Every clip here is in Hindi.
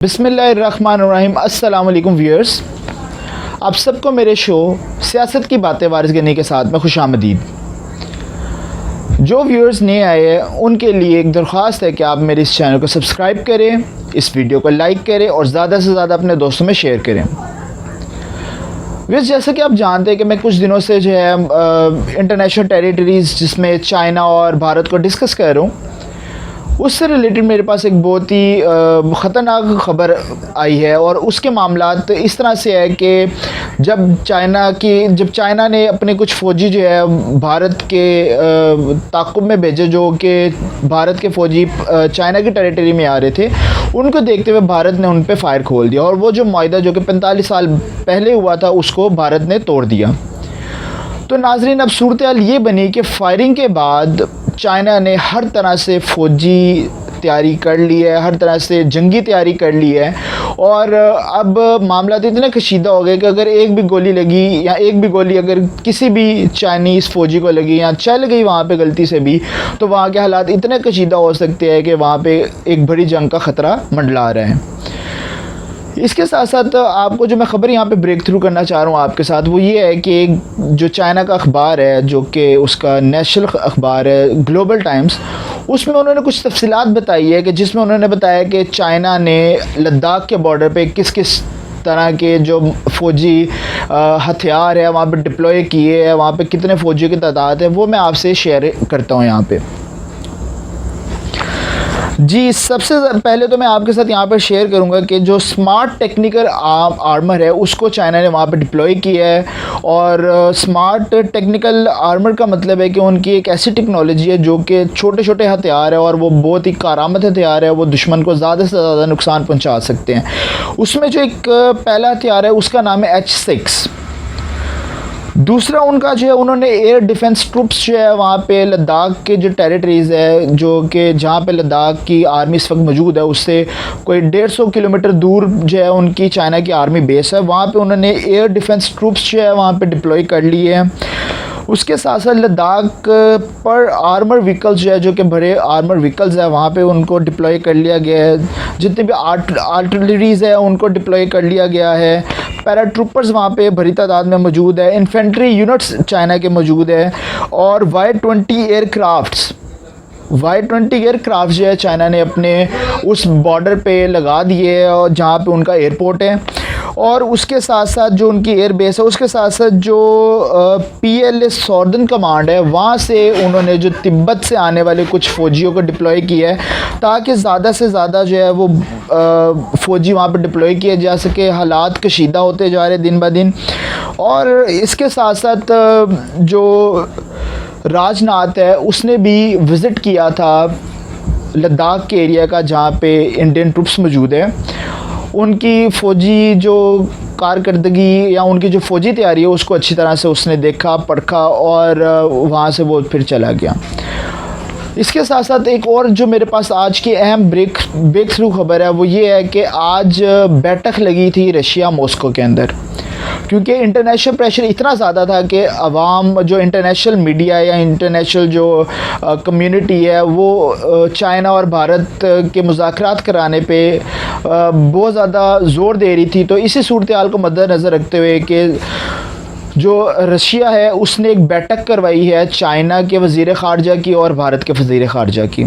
बिस्मिल्लाहिर्रहमानिर्रहीम। अस्सलाम वालेकुम व्यूअर्स, आप सबको मेरे शो सियासत की बातें वारिस करने के साथ में खुशामदीद। जो व्यूअर्स नए आए हैं उनके लिए एक दरख्वास्त है कि आप मेरे इस चैनल को सब्सक्राइब करें, इस वीडियो को लाइक करें और ज़्यादा से ज़्यादा अपने दोस्तों में शेयर करें। व्यूअर्स, जैसा कि आप जानते हैं कि मैं कुछ दिनों से जो है इंटरनेशनल टेरिटरीज़ जिसमें चाइना और भारत को डिस्कस कर रहा हूँ, उससे रिलेटेड मेरे पास एक बहुत ही ख़तरनाक ख़बर आई है। और उसके मामलात इस तरह से है कि जब चाइना ने अपने कुछ फ़ौजी जो है भारत के ताक़ुब में भेजे, जो कि भारत के फ़ौजी चाइना की टेरिटरी में आ रहे थे, उनको देखते हुए भारत ने उन पर फ़ायर खोल दिया और वो जो मुआहदा जो कि 45 साल पहले हुआ था उसको भारत ने तोड़ दिया। तो नाज़रीन, अब सूरत हाल ये बनी कि फ़ायरिंग के बाद चाइना ने हर तरह से फ़ौजी तैयारी कर ली है, हर तरह से जंगी तैयारी कर ली है। और अब मामला तो इतने कशीदा हो गए कि अगर एक भी गोली लगी या एक भी गोली अगर किसी भी चाइनीज़ फ़ौजी को लगी या चल गई वहाँ पे गलती से भी, तो वहाँ के हालात इतने कशीदा हो सकते हैं कि वहाँ पे एक बड़ी जंग का ख़तरा मंडला रहा है। इसके साथ साथ आपको जो मैं ख़बर यहाँ पे ब्रेक थ्रू करना चाह रहा हूँ आपके साथ, वो ये है कि जो चाइना का अखबार है, जो कि उसका नेशनल अखबार है ग्लोबल टाइम्स, उसमें उन्होंने कुछ तफसीलात बताई है कि जिसमें उन्होंने बताया कि चाइना ने लद्दाख के बॉर्डर पे किस किस तरह के जो फ़ौजी हथियार है वहाँ पे डिप्लॉय किए हैं, वहाँ पे कितने फ़ौजियों की तादाद है, वो मैं आपसे शेयर करता हूँ यहाँ पे। जी, सबसे पहले तो मैं आपके साथ यहाँ पर शेयर करूँगा कि जो स्मार्ट टेक्निकल आर्मर है उसको चाइना ने वहाँ पर डिप्लॉय किया है। और स्मार्ट टेक्निकल आर्मर का मतलब है कि उनकी एक ऐसी टेक्नोलॉजी है जो कि छोटे छोटे हथियार है और वो बहुत ही कारआमद हथियार है, वो दुश्मन को ज़्यादा से ज़्यादा नुकसान पहुँचा सकते हैं। उसमें जो एक पहला हथियार है उसका नाम है H6। दूसरा उनका जो है, उन्होंने एयर डिफेंस ट्रुप्स जो है वहाँ पे लद्दाख के जो टेरिटरीज़ है, जो कि जहाँ पे लद्दाख की आर्मी इस वक्त मौजूद है, उससे कोई 150 किलोमीटर दूर जो है उनकी चाइना की आर्मी बेस है, वहाँ पे उन्होंने एयर डिफेंस ट्रुप्स जो है वहाँ पे डिप्लॉय कर लिए हैं। उसके साथ साथ लद्दाख पर आर्मर व्हीकल्स जो है, जो कि बड़े आर्मर व्हीकल्स है, वहाँ पे उनको डिप्लॉय कर लिया गया है। जितने भी आर्टिलरीज़ है उनको डिप्लॉय कर लिया गया है। पैराट्रूपर्स वहाँ पे बड़ी तादाद में मौजूद है। इन्फेंट्री यूनिट्स चाइना के मौजूद है। और Y-20 एयरक्राफ्ट जो है चाइना ने अपने उस बॉर्डर पे लगा दिए है और जहाँ पे उनका एयरपोर्ट है। और उसके साथ साथ जो उनकी एयर बेस है, उसके साथ साथ जो PLA सॉर्दर्न कमांड है, वहाँ से उन्होंने जो तिब्बत से आने वाले कुछ फ़ौजियों को डिप्लॉय किया है ताकि ज़्यादा से ज़्यादा जो है वो फ़ौजी वहाँ पर डिप्लॉय किए जा सके। हालात कशीदा होते जा रहे दिन ब दिन। और इसके साथ साथ जो राजनाथ है उसने भी विज़िट किया था लद्दाख के एरिया का जहाँ पे इंडियन ट्रुप्स मौजूद है। उनकी फ़ौजी जो कारकर्दगी या उनकी जो फ़ौजी तैयारी है उसको अच्छी तरह से उसने देखा, परखा और वहाँ से वो फिर चला गया। इसके साथ साथ एक और जो मेरे पास आज की अहम ब्रेक थ्रू ख़बर है वो ये है कि आज बैठक लगी थी रशिया मॉस्को के अंदर, क्योंकि इंटरनेशनल प्रेशर इतना ज़्यादा था कि अवाम, जो इंटरनेशनल मीडिया या इंटरनेशनल जो कम्युनिटी है, वो चाइना और भारत के मुज़ाकरात कराने पे बहुत ज़्यादा ज़ोर दे रही थी। तो इसी सूरत हाल को मद्देनज़र रखते हुए कि जो रशिया है उसने एक बैठक करवाई है चाइना के वज़ीर ख़ारजा की और भारत के वज़ीर ख़ारजा की,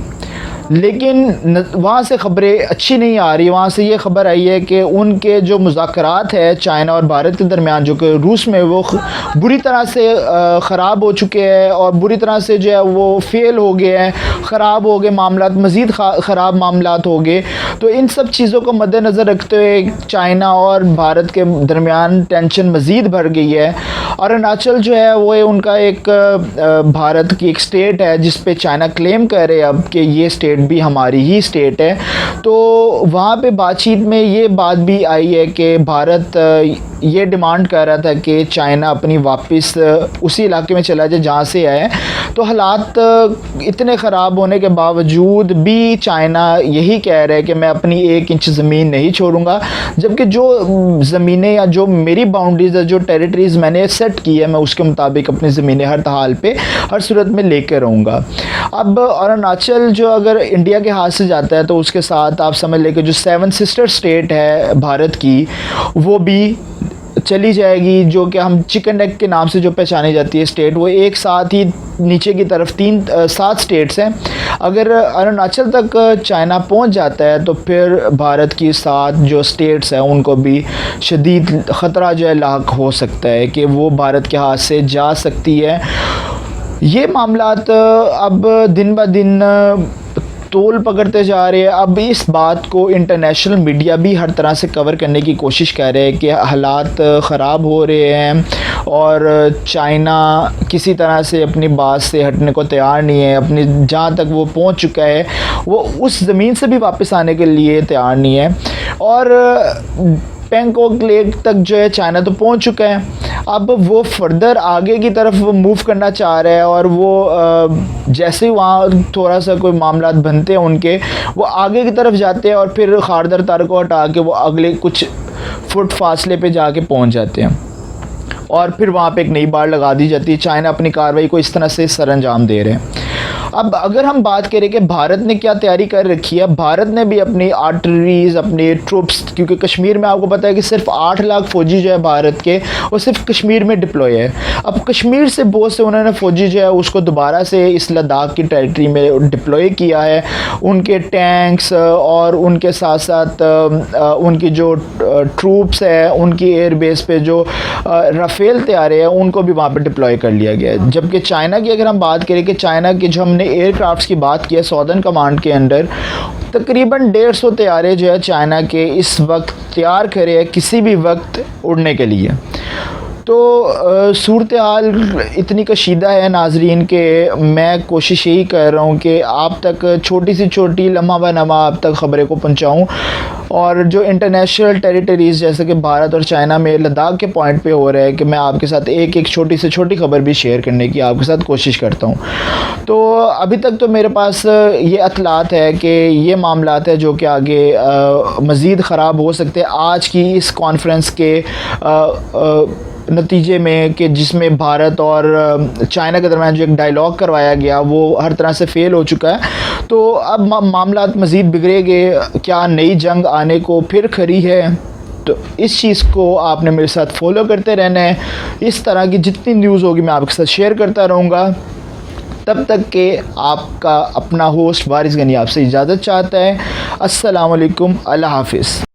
लेकिन वहाँ से ख़बरें अच्छी नहीं आ रही। वहाँ से ये ख़बर आई है कि उनके जो मुज़ाकरात है चाइना और भारत के दरमियान, जो कि रूस में, वो बुरी तरह से ख़राब हो चुके हैं और बुरी तरह से जो है वो फ़ेल हो गए हैं, ख़राब हो गए मामलात, मज़ीद ख़राब मामलात हो गए। तो इन सब चीज़ों को मद्देनज़र रखते हुए चाइना और भारत के दरमियान टेंशन मज़ीद बढ़ गई है। और अरुणाचल जो है वो उनका एक भारत की एक स्टेट है जिस पे चाइना क्लेम कर रहे हैं अब कि ये स्टेट भी हमारी ही स्टेट है। तो वहाँ पे बातचीत में ये बात भी आई है कि भारत ये डिमांड कर रहा था कि चाइना अपनी वापस उसी इलाके में चला जाए जहाँ से आए। तो हालात इतने ख़राब होने के बावजूद भी चाइना यही कह रहा है कि मैं अपनी 1 इंच ज़मीन नहीं छोड़ूंगा, जबकि जो ज़मीनें या जो मेरी बाउंड्रीज़ है, जो टेरिटरीज़ मैंने सेट की है, मैं उसके मुताबिक अपनी ज़मीनें हर हाल पे हर सूरत में लेकर रहूँगा। अब अरुणाचल जो अगर इंडिया के हाथ से जाता है तो उसके साथ आप समझ लें कि जो 7 सिस्टर स्टेट है भारत की, वो भी चली जाएगी, जो कि हम चिकन नेक के नाम से जो पहचानी जाती है स्टेट, वो एक साथ ही नीचे की तरफ 7 स्टेट्स हैं। अगर अरुणाचल तक चाइना पहुंच जाता है तो फिर भारत की 7 जो स्टेट्स हैं उनको भी शदीद ख़तरा जो है लाक हो सकता है कि वो भारत के हाथ से जा सकती है। ये मामलात अब दिन ब दिन तोल पकड़ते जा रहे हैं। अब इस बात को इंटरनेशनल मीडिया भी हर तरह से कवर करने की कोशिश कर रहे हैं कि हालात ख़राब हो रहे हैं और चाइना किसी तरह से अपनी बात से हटने को तैयार नहीं है। अपनी जहाँ तक वो पहुँच चुका है वो उस ज़मीन से भी वापस आने के लिए तैयार नहीं है। और पैंगोंग लेक तक जो है चाइना तो पहुँच चुका है, अब वो फर्दर आगे की तरफ मूव करना चाह रहा है। और वो जैसे ही वहाँ थोड़ा सा कोई मामलात बनते हैं उनके, वो आगे की तरफ जाते हैं और फिर खारदर तार को हटा के वो अगले कुछ फुट फासले पे जाके पहुँच जाते हैं और फिर वहाँ पे एक नई बाड़ लगा दी जाती है। चाइना अपनी कार्रवाई को इस तरह से सरअंजाम दे रहे हैं। अब अगर हम बात करें कि भारत ने क्या तैयारी कर रखी है, भारत ने भी अपनी आर्टलरीज, अपने ट्रूप्स, क्योंकि कश्मीर में आपको पता है कि सिर्फ 8 लाख फ़ौजी जो है भारत के, वो सिर्फ कश्मीर में डिप्लॉय है। अब कश्मीर से बहुत से उन्होंने फ़ौजी जो है उसको दोबारा से इस लद्दाख की टेरिटरी में डिप्लॉय किया है। उनके टैंक्स और उनके साथ साथ उनकी जो ट्रूप्स है, उनकी एयर बेस पे जो राफेल तैयारे हैं उनको भी वहाँ पर डिप्लॉय कर लिया गया है। जबकि चाइना की अगर हम बात करें कि चाइना की जो हमने एयरक्राफ्ट्स की बात की है सॉदर्न कमांड के अंडर, तकरीबन 150 तैयारे जो है चाइना के इस वक्त तैयार करे हैं किसी भी वक्त उड़ने के लिए। तो सूरत हाल इतनी कशीदा है नाजरीन के मैं कोशिश यही कर रहा हूँ कि आप तक छोटी से छोटी लम्हा व नमा आप तक ख़बरें को पहुँचाऊँ। और जो इंटरनेशनल टेरिटरीज़ जैसे कि भारत और चाइना में लद्दाख के पॉइंट पे हो रहा है कि मैं आपके साथ एक छोटी से छोटी ख़बर भी शेयर करने की आपके साथ कोशिश करता हूँ। तो अभी तक तो मेरे पास ये अतलात है कि ये मामलात है जो कि आगे मज़ीद ख़राब हो सकते हैं। आज की इस कॉन्फ्रेंस के नतीजे में कि जिसमें भारत और चाइना के दरमियान जो एक डायलॉग करवाया गया वो हर तरह से फ़ेल हो चुका है। तो अब मामलात मज़ीद बिगड़ेंगे, क्या नई जंग आने को फिर खड़ी है? तो इस चीज़ को आपने मेरे साथ फॉलो करते रहना है। इस तरह की जितनी न्यूज़ होगी मैं आपके साथ शेयर करता रहूँगा। तब तक के आपका अपना होस्ट वारिस गनी आपसे इजाज़त चाहता है। अस्सलाम वालेकुम, अल्लाह हाफ़िज़।